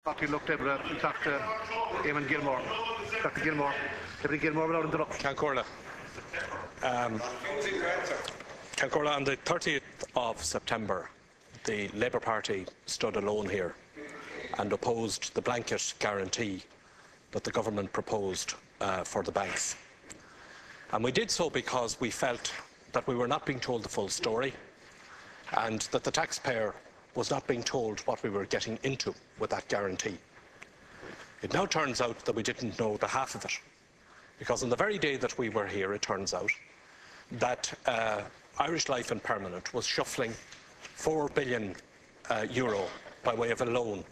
Looked at Dr. Eamon Gilmore. Dr. Gilmore. Deputy Gilmore, without interruption. Cancorla. Cancorla, on the 30th of September, the Labour Party stood alone here and opposed the blanket guarantee that the government proposed for the banks. And we did so because we felt that we were not being told the full story and that the taxpayer was not being told what we were getting into with that guarantee. It now turns out that we didn't know the half of it, because on the very day that we were here, it turns out that Irish Life and Permanent was shuffling €4 billion by way of a loan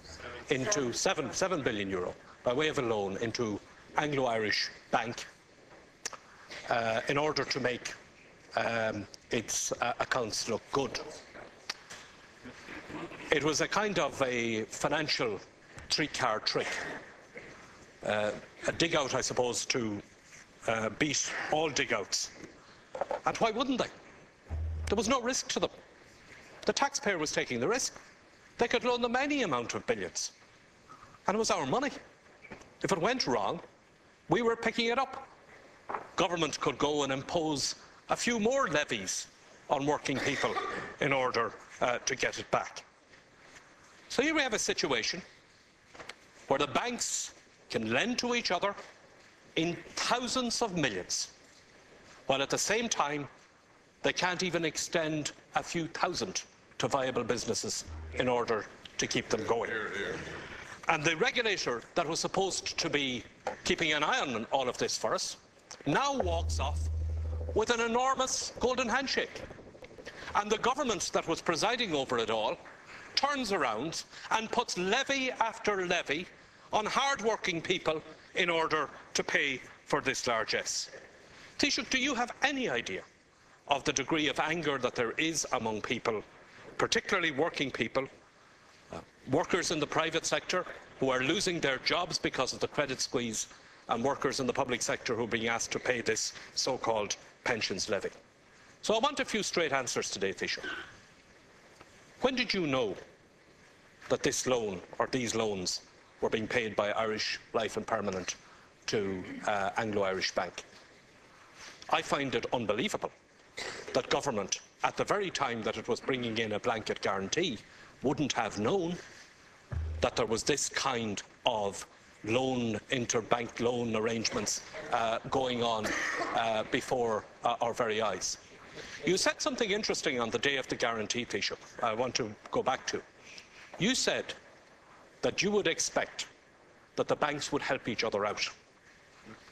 into €7 billion by way of a loan into Anglo Irish Bank in order to make its accounts look good. It was a kind of a financial three-card trick, a dig-out, I suppose, to beat all dig-outs. And why wouldn't they? There was no risk to them. The taxpayer was taking the risk. They could loan them any amount of billions. And it was our money. If it went wrong, we were picking it up. Government could go and impose a few more levies on working people in order to get it back. So here we have a situation where the banks can lend to each other in thousands of millions, while at the same time they can't even extend a few thousand to viable businesses in order to keep them going. And the regulator that was supposed to be keeping an eye on all of this for us now walks off with an enormous golden handshake. And the government that was presiding over it all turns around and puts levy after levy on hard-working people in order to pay for this largesse. Taoiseach, do you have any idea of the degree of anger that there is among people, particularly working people, workers in the private sector who are losing their jobs because of the credit squeeze, and workers in the public sector who are being asked to pay this so-called pensions levy? So I want a few straight answers today, Taoiseach. When did you know that this loan, or these loans, were being paid by Irish Life and Permanent to Anglo Irish Bank? I find it unbelievable that government, at the very time that it was bringing in a blanket guarantee, wouldn't have known that there was this kind of interbank loan arrangements going on before our very eyes. You said something interesting on the day of the guarantee, Taoiseach, I want to go back to. You said that you would expect that the banks would help each other out.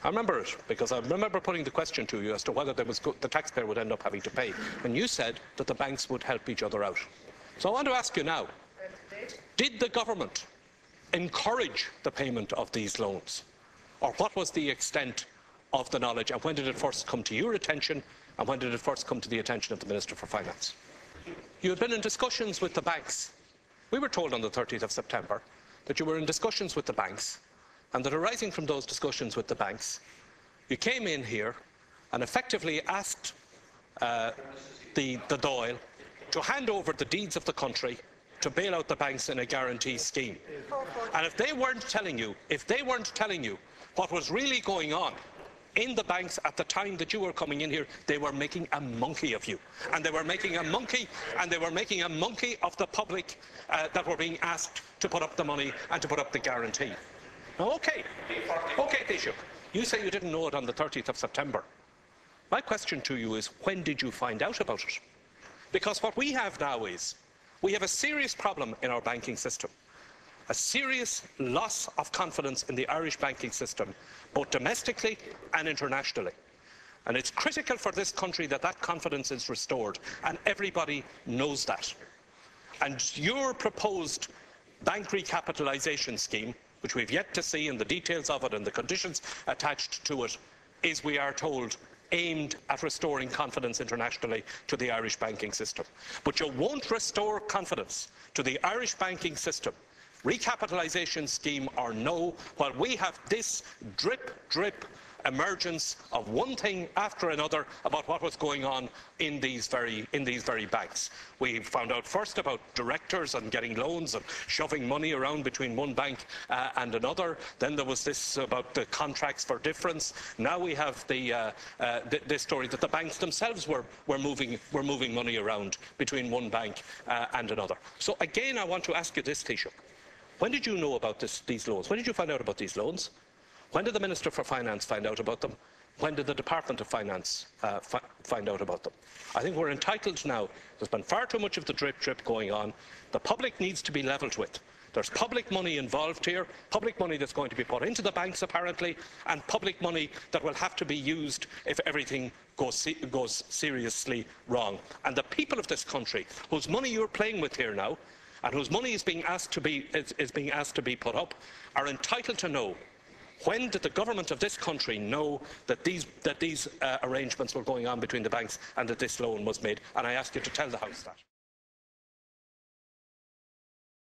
I remember it, because I remember putting the question to you as to whether the taxpayer would end up having to pay, and you said that the banks would help each other out. So I want to ask you now, did the government encourage the payment of these loans? Or what was the extent of the knowledge, and when did it first come to your attention, and when did it first come to the attention of the Minister for Finance? You had been in discussions with the banks. We were told on the 30th of September that you were in discussions with the banks, and that arising from those discussions with the banks, you came in here and effectively asked the Dáil to hand over the deeds of the country to bail out the banks in a guarantee scheme. And if they weren't telling you what was really going on in the banks at the time that you were coming in here, they were making a monkey of you. And they were making a monkey of the public that were being asked to put up the money and to put up the guarantee. Now, okay, Taoiseach, you say you didn't know it on the 30th of September. My question to you is, when did you find out about it? Because what we have now is, we have a serious problem in our banking system, a serious loss of confidence in the Irish banking system, both domestically and internationally. And it's critical for this country that that confidence is restored, and everybody knows that. And your proposed bank recapitalisation scheme, which we've yet to see in the details of it and the conditions attached to it, is, we are told, aimed at restoring confidence internationally to the Irish banking system. But you won't restore confidence to the Irish banking system, recapitalisation scheme or no, while we have this drip emergence of one thing after another about what was going on in these very banks. We found out first about directors and getting loans and shoving money around between one bank and another. Then there was this about the contracts for difference. Now we have this story that the banks themselves were moving money around between one bank and another. So again, I want to ask you this, Taoiseach. When did you know about these loans? When did you find out about these loans? When did the Minister for Finance find out about them? When did the Department of Finance find out about them? I think we're entitled now. There's been far too much of the drip going on. The public needs to be levelled with. There's public money involved here, public money that's going to be put into the banks apparently, and public money that will have to be used if everything goes seriously wrong. And the people of this country, whose money you're playing with here now, and whose money is being asked to be put up, are entitled to know, when did the government of this country know that these arrangements were going on between the banks and that this loan was made? And I ask you to tell the House that.